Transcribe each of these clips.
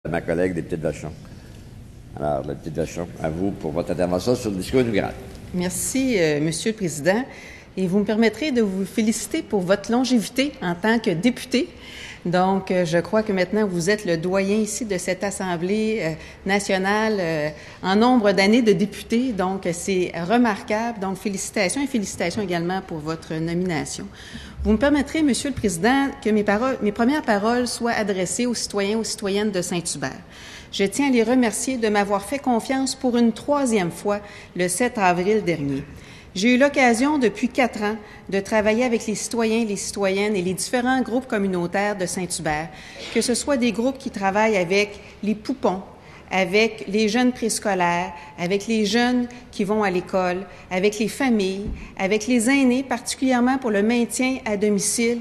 Ma collègue députée de Vachon. Alors, la députée de Vachon, à vous pour votre intervention sur le discours inaugural. Merci, Monsieur le Président. Et vous me permettrez de vous féliciter pour votre longévité en tant que député. Donc, je crois que maintenant, vous êtes le doyen ici de cette Assemblée nationale en nombre d'années de députés. Donc, c'est remarquable. Donc, félicitations et félicitations également pour votre nomination. Vous me permettrez, Monsieur le Président, que mes premières paroles soient adressées aux citoyens, aux citoyennes de Saint-Hubert. Je tiens à les remercier de m'avoir fait confiance pour une troisième fois le 7 avril dernier. J'ai eu l'occasion depuis 4 ans de travailler avec les citoyens, les citoyennes et les différents groupes communautaires de Saint-Hubert, que ce soit des groupes qui travaillent avec les poupons, avec les jeunes préscolaires, avec les jeunes qui vont à l'école, avec les familles, avec les aînés, particulièrement pour le maintien à domicile,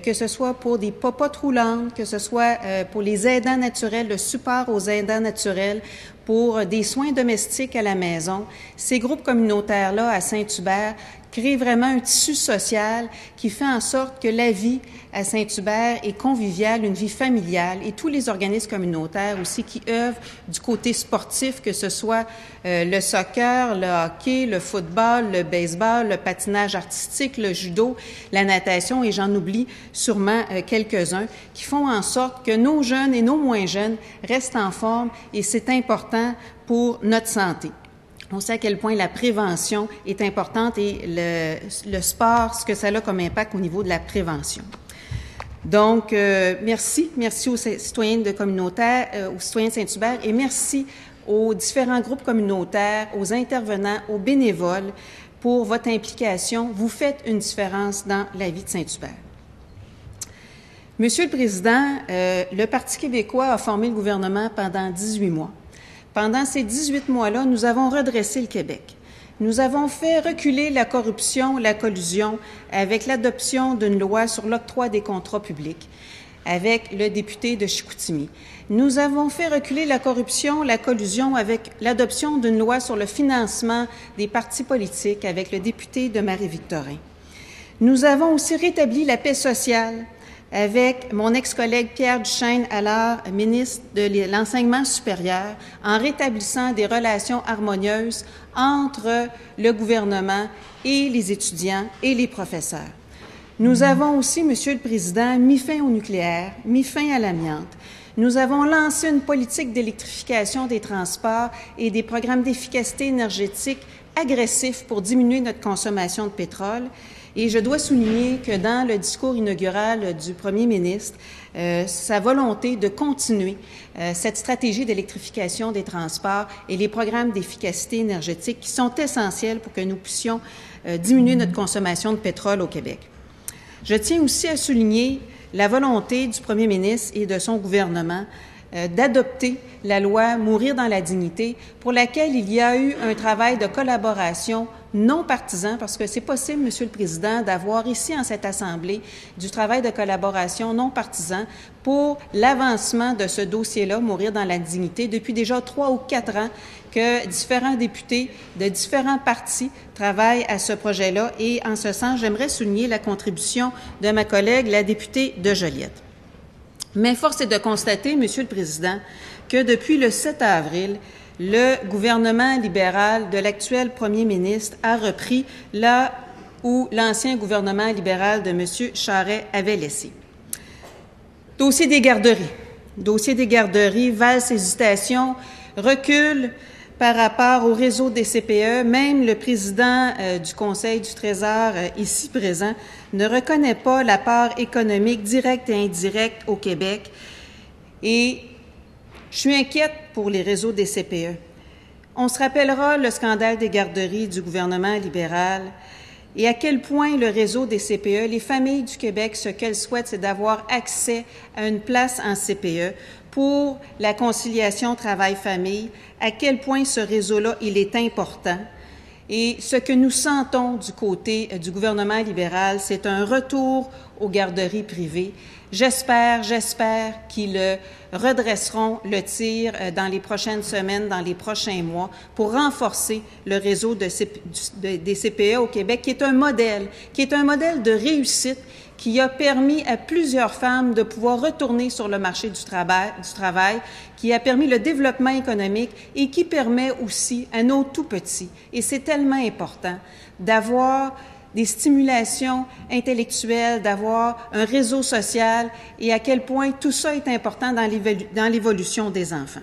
que ce soit pour des popotes roulantes, que ce soit pour les aidants naturels, le support aux aidants naturels, pour des soins domestiques à la maison. Ces groupes communautaires-là à Saint-Hubert créent vraiment un tissu social qui fait en sorte que la vie à Saint-Hubert est conviviale, une vie familiale, et tous les organismes communautaires aussi qui œuvrent du côté sportif, que ce soit le soccer, le hockey, le football, le baseball, le patinage artistique, le judo, la natation, et j'en oublie sûrement quelques-uns, qui font en sorte que nos jeunes et nos moins jeunes restent en forme, et c'est important pour notre santé. On sait à quel point la prévention est importante et le sport, ce que ça a comme impact au niveau de la prévention. Donc, merci aux citoyens de communautaire, aux citoyens de Saint-Hubert, et merci aux différents groupes communautaires, aux intervenants, aux bénévoles pour votre implication. Vous faites une différence dans la vie de Saint-Hubert. Monsieur le Président, le Parti québécois a formé le gouvernement pendant 18 mois. Pendant ces 18 mois-là, nous avons redressé le Québec. Nous avons fait reculer la corruption, la collusion, avec l'adoption d'une loi sur l'octroi des contrats publics, avec le député de Chicoutimi. Nous avons fait reculer la corruption, la collusion, avec l'adoption d'une loi sur le financement des partis politiques, avec le député de Marie-Victorin. Nous avons aussi rétabli la paix sociale, avec mon ex-collègue Pierre Duchesne, alors ministre de l'Enseignement supérieur, en rétablissant des relations harmonieuses entre le gouvernement et les étudiants et les professeurs. Nous avons aussi, Monsieur le Président, mis fin au nucléaire, mis fin à l'amiante. Nous avons lancé une politique d'électrification des transports et des programmes d'efficacité énergétique agressifs pour diminuer notre consommation de pétrole. Et je dois souligner que dans le discours inaugural du premier ministre, sa volonté de continuer cette stratégie d'électrification des transports et les programmes d'efficacité énergétique qui sont essentiels pour que nous puissions diminuer notre consommation de pétrole au Québec. Je tiens aussi à souligner la volonté du premier ministre et de son gouvernement d'adopter la loi « Mourir dans la dignité » pour laquelle il y a eu un travail de collaboration non partisan, parce que c'est possible, Monsieur le Président, d'avoir ici en cette Assemblée du travail de collaboration non partisan pour l'avancement de ce dossier-là, Mourir dans la dignité, depuis déjà 3 ou 4 ans que différents députés de différents partis travaillent à ce projet-là. Et en ce sens, j'aimerais souligner la contribution de ma collègue, la députée de Joliette. Mais force est de constater, Monsieur le Président, que depuis le 7 avril, le gouvernement libéral de l'actuel premier ministre a repris là où l'ancien gouvernement libéral de M. Charest avait laissé. Dossier des garderies. Dossier des garderies, valse hésitation, recul par rapport au réseau des CPE. Même le président du Conseil du Trésor, ici présent, ne reconnaît pas la part économique directe et indirecte au Québec. Et je suis inquiète pour les réseaux des CPE. On se rappellera le scandale des garderies du gouvernement libéral et à quel point le réseau des CPE, les familles du Québec, ce qu'elles souhaitent, c'est d'avoir accès à une place en CPE pour la conciliation travail-famille, à quel point ce réseau-là, il est important. Et ce que nous sentons du côté du gouvernement libéral, c'est un retour aux garderies privées. J'espère qu'ils redresseront le tir dans les prochaines semaines, dans les prochains mois, pour renforcer le réseau des CPE au Québec, qui est un modèle de réussite, qui a permis à plusieurs femmes de pouvoir retourner sur le marché du travail, qui a permis le développement économique et qui permet aussi à nos tout-petits, et c'est tellement important, d'avoir des stimulations intellectuelles, d'avoir un réseau social et à quel point tout ça est important dans l'évolution des enfants.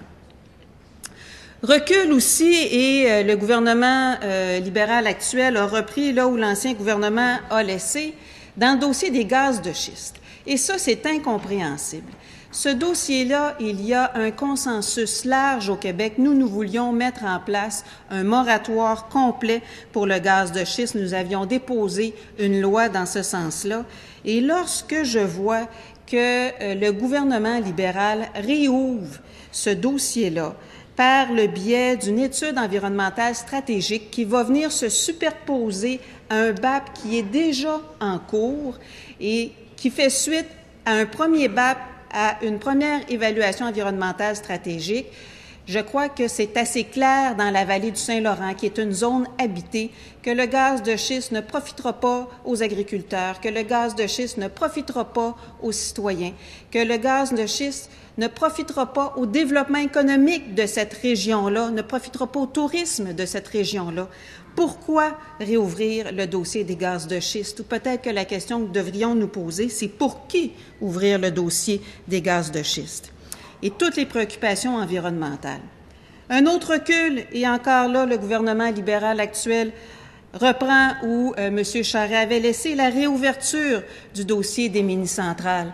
Recul aussi, et le gouvernement libéral actuel a repris là où l'ancien gouvernement a laissé, dans le dossier des gaz de schiste. Et ça, c'est incompréhensible. Ce dossier-là, il y a un consensus large au Québec. Nous voulions mettre en place un moratoire complet pour le gaz de schiste. Nous avions déposé une loi dans ce sens-là. Et lorsque je vois que le gouvernement libéral réouvre ce dossier-là par le biais d'une étude environnementale stratégique qui va venir se superposer à un BAP qui est déjà en cours et qui fait suite à un premier BAP, à une première évaluation environnementale stratégique, je crois que c'est assez clair dans la vallée du Saint-Laurent, qui est une zone habitée, que le gaz de schiste ne profitera pas aux agriculteurs, que le gaz de schiste ne profitera pas aux citoyens, que le gaz de schiste ne profitera pas au développement économique de cette région-là, ne profitera pas au tourisme de cette région-là. Pourquoi réouvrir le dossier des gaz de schiste? Ou peut-être que la question que nous devrions nous poser, c'est pour qui ouvrir le dossier des gaz de schiste? Et toutes les préoccupations environnementales. Un autre recul, et encore là, le gouvernement libéral actuel reprend où M. Charest avait laissé la réouverture du dossier des mini-centrales.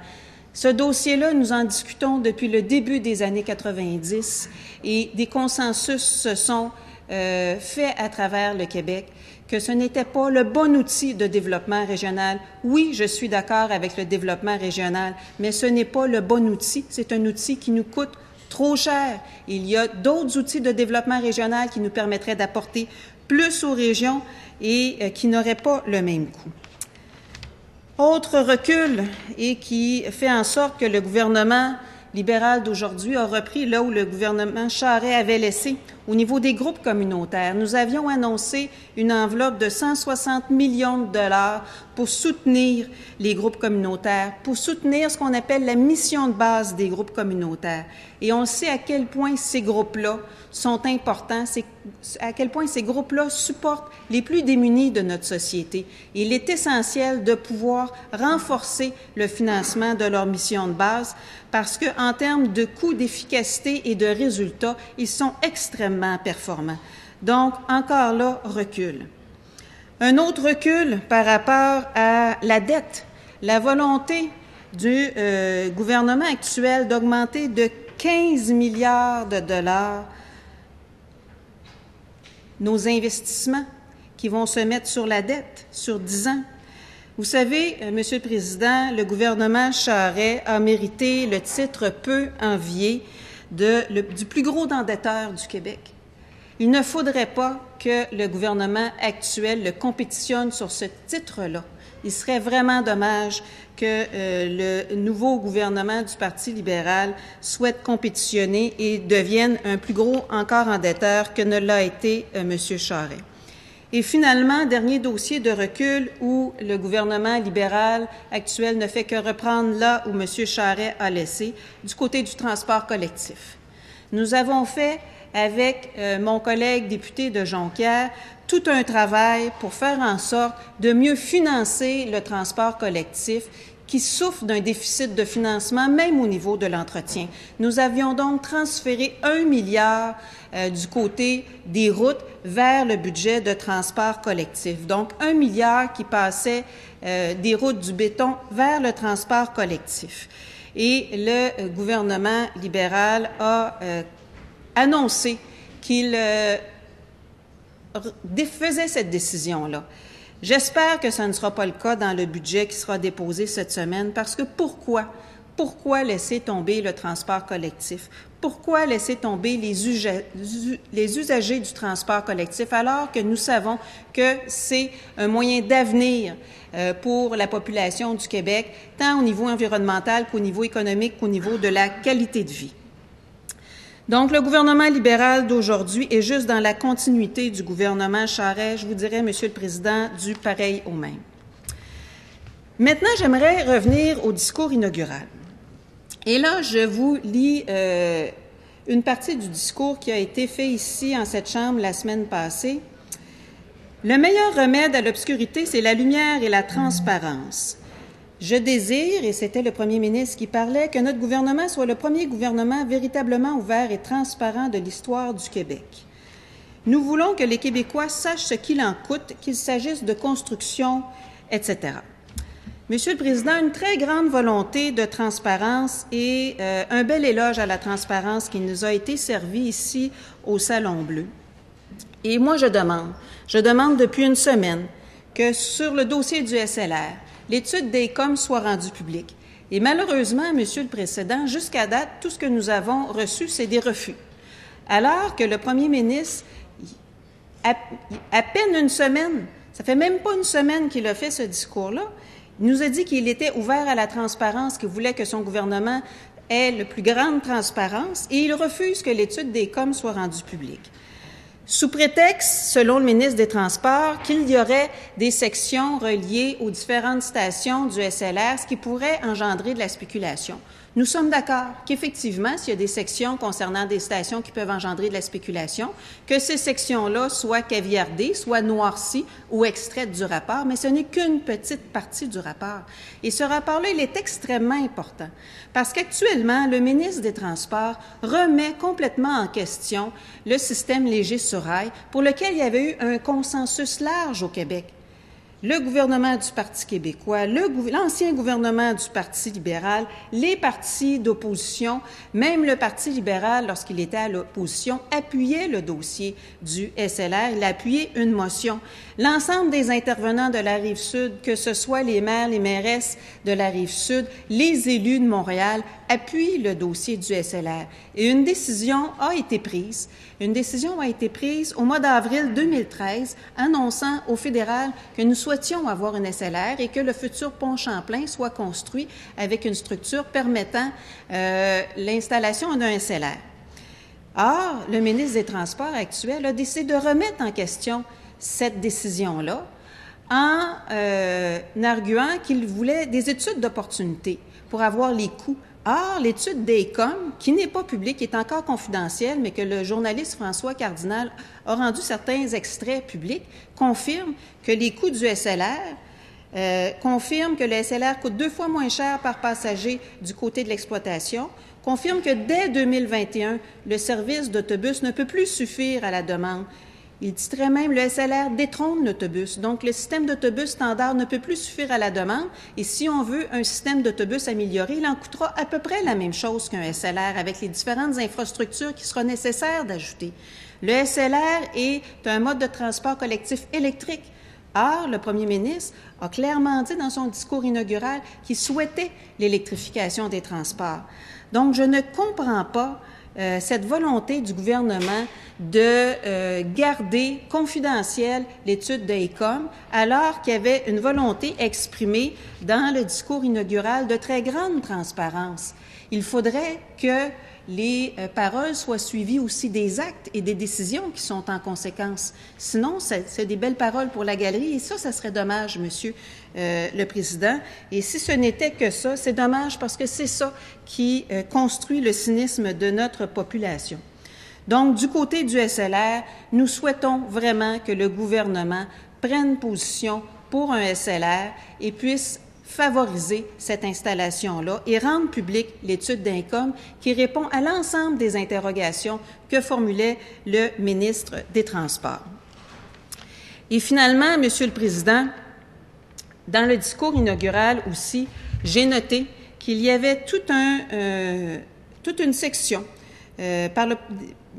Ce dossier-là, nous en discutons depuis le début des années 90 et des consensus se sont faits à travers le Québec, que ce n'était pas le bon outil de développement régional. Oui, je suis d'accord avec le développement régional, mais ce n'est pas le bon outil. C'est un outil qui nous coûte trop cher. Il y a d'autres outils de développement régional qui nous permettraient d'apporter plus aux régions et qui n'auraient pas le même coût. Autre recul, et qui fait en sorte que le gouvernement libéral d'aujourd'hui a repris là où le gouvernement Charest avait laissé au niveau des groupes communautaires. Nous avions annoncé une enveloppe de 160 millions de dollars pour soutenir les groupes communautaires, pour soutenir ce qu'on appelle la mission de base des groupes communautaires. Et on sait à quel point ces groupes-là sont importants, à quel point ces groupes-là supportent les plus démunis de notre société. Il est essentiel de pouvoir renforcer le financement de leur mission de base parce qu'en termes de coûts, d'efficacité et de résultats, ils sont extrêmement performants. Donc, encore là, recul. Un autre recul par rapport à la dette, la volonté du gouvernement actuel d'augmenter de 15 milliards de dollars nos investissements qui vont se mettre sur la dette sur 10 ans. Vous savez, Monsieur le Président, le gouvernement Charest a mérité le titre peu envié du plus gros endetteur du Québec. Il ne faudrait pas que le gouvernement actuel le compétitionne sur ce titre-là. Il serait vraiment dommage que le nouveau gouvernement du Parti libéral souhaite compétitionner et devienne un plus gros encore endetteur que ne l'a été M. Charest. Et finalement, dernier dossier de recul où le gouvernement libéral actuel ne fait que reprendre là où M. Charest a laissé, du côté du transport collectif. Nous avons fait, avec mon collègue député de Jonquière, tout un travail pour faire en sorte de mieux financer le transport collectif qui souffre d'un déficit de financement, même au niveau de l'entretien. Nous avions donc transféré 1 milliard du côté des routes vers le budget de transport collectif. Donc, 1 milliard qui passait des routes du béton vers le transport collectif. Et le gouvernement libéral a annoncé qu'il faisait cette décision-là. J'espère que ça ne sera pas le cas dans le budget qui sera déposé cette semaine, parce que pourquoi laisser tomber le transport collectif? Pourquoi laisser tomber les usagers du transport collectif alors que nous savons que c'est un moyen d'avenir pour la population du Québec, tant au niveau environnemental qu'au niveau économique, qu'au niveau de la qualité de vie? Donc, le gouvernement libéral d'aujourd'hui est juste dans la continuité du gouvernement Charest, je vous dirais, Monsieur le Président, du pareil au même. Maintenant, j'aimerais revenir au discours inaugural. Et là, je vous lis une partie du discours qui a été fait ici, en cette Chambre, la semaine passée. « Le meilleur remède à l'obscurité, c'est la lumière et la transparence. Je désire, et c'était le premier ministre qui parlait, que notre gouvernement soit le premier gouvernement véritablement ouvert et transparent de l'histoire du Québec. Nous voulons que les Québécois sachent ce qu'il en coûte, qu'il s'agisse de construction, etc. » Monsieur le Président, une très grande volonté de transparence et un bel éloge à la transparence qui nous a été servi ici au Salon Bleu. Et moi, je demande depuis une semaine que sur le dossier du SLR, l'étude des COM soit rendue publique. Et malheureusement, Monsieur le Président, jusqu'à date, tout ce que nous avons reçu, c'est des refus. Alors que le premier ministre, à peine une semaine, ça fait même pas une semaine qu'il a fait ce discours-là, il nous a dit qu'il était ouvert à la transparence, qu'il voulait que son gouvernement ait la plus grande transparence, et il refuse que l'étude des COM soit rendue publique. Sous prétexte, selon le ministre des Transports, qu'il y aurait des sections reliées aux différentes stations du SLR, ce qui pourrait engendrer de la spéculation. Nous sommes d'accord qu'effectivement, s'il y a des sections concernant des stations qui peuvent engendrer de la spéculation, que ces sections-là soient caviardées, soient noircies ou extraites du rapport, mais ce n'est qu'une petite partie du rapport. Et ce rapport-là, il est extrêmement important parce qu'actuellement, le ministre des Transports remet complètement en question le système léger sur rail pour lequel il y avait eu un consensus large au Québec. Le gouvernement du Parti québécois, l'ancien gouvernement du Parti libéral, les partis d'opposition, même le Parti libéral, lorsqu'il était à l'opposition, appuyait le dossier du SLR, il a appuyé une motion. L'ensemble des intervenants de la Rive-Sud, que ce soit les maires, les mairesses de la Rive-Sud, les élus de Montréal, appuient le dossier du SLR. Et une décision a été prise. Une décision a été prise au mois d'avril 2013, annonçant au fédéral que nous souhaitions avoir une SLR et que le futur pont Champlain soit construit avec une structure permettant l'installation d'un SLR. Or, le ministre des Transports actuel a décidé de remettre en question cette décision-là en arguant qu'il voulait des études d'opportunité pour avoir les coûts. Or, l'étude des COM, qui n'est pas publique, est encore confidentielle, mais que le journaliste François Cardinal a rendu certains extraits publics, confirme que les coûts du SLR, confirme que le SLR coûte 2 fois moins cher par passager du côté de l'exploitation, confirme que dès 2021, le service d'autobus ne peut plus suffire à la demande. Il titrait même « Le SLR détrône l'autobus ». Donc, le système d'autobus standard ne peut plus suffire à la demande. Et si on veut un système d'autobus amélioré, il en coûtera à peu près la même chose qu'un SLR avec les différentes infrastructures qui sera nécessaire d'ajouter. Le SLR est un mode de transport collectif électrique. Or, le premier ministre a clairement dit dans son discours inaugural qu'il souhaitait l'électrification des transports. Donc, je ne comprends pas cette volonté du gouvernement de garder confidentielle l'étude de ECOM, alors qu'il y avait une volonté exprimée dans le discours inaugural de très grande transparence. Il faudrait que les paroles soient suivies aussi des actes et des décisions qui sont en conséquence. Sinon, c'est des belles paroles pour la galerie et ça serait dommage, Monsieur le Président. Et si ce n'était que ça, c'est dommage parce que c'est ça qui construit le cynisme de notre population. Donc, du côté du SLR, nous souhaitons vraiment que le gouvernement prenne position pour un SLR et puisse favoriser cette installation-là et rendre publique l'étude d'INCOM qui répond à l'ensemble des interrogations que formulait le ministre des Transports. Et finalement, Monsieur le Président, dans le discours inaugural aussi, j'ai noté qu'il y avait toute une section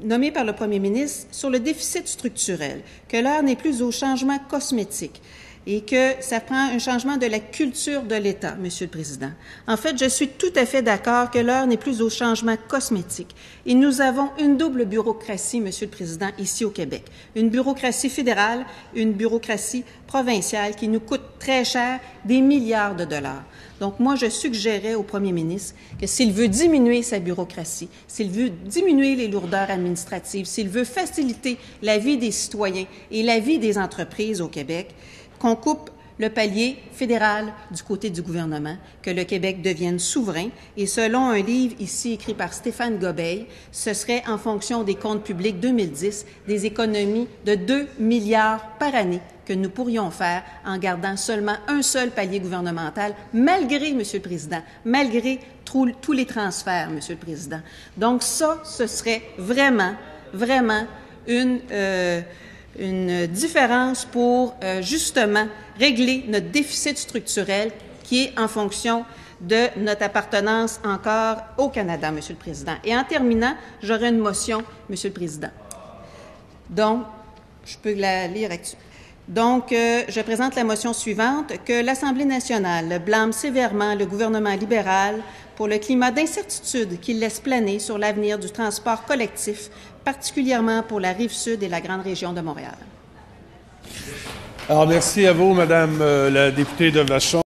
nommée par le premier ministre sur le déficit structurel, que l'heure n'est plus au changement cosmétique et que ça prend un changement de la culture de l'État, Monsieur le Président. En fait, je suis tout à fait d'accord que l'heure n'est plus au changement cosmétique. Et nous avons une double bureaucratie, Monsieur le Président, ici au Québec. Une bureaucratie fédérale, une bureaucratie provinciale qui nous coûte très cher, des milliards de dollars. Donc, moi, je suggérais au premier ministre que s'il veut diminuer sa bureaucratie, s'il veut diminuer les lourdeurs administratives, s'il veut faciliter la vie des citoyens et la vie des entreprises au Québec, qu'on coupe le palier fédéral du côté du gouvernement, que le Québec devienne souverain. Et selon un livre ici écrit par Stéphane Gobeil, ce serait en fonction des comptes publics 2010 des économies de 2 milliards par année que nous pourrions faire en gardant seulement un seul palier gouvernemental, malgré, Monsieur le Président, malgré tous les transferts, Monsieur le Président. Donc ça, ce serait vraiment une différence pour justement régler notre déficit structurel qui est en fonction de notre appartenance encore au Canada, Monsieur le Président. Et en terminant, j'aurai une motion, Monsieur le Président. Donc, je peux la lire actuellement. Donc, je présente la motion suivante, que l'Assemblée nationale blâme sévèrement le gouvernement libéral pour le climat d'incertitude qu'il laisse planer sur l'avenir du transport collectif, particulièrement pour la Rive-Sud et la grande région de Montréal. Alors, merci à vous, Madame la députée de Vachon.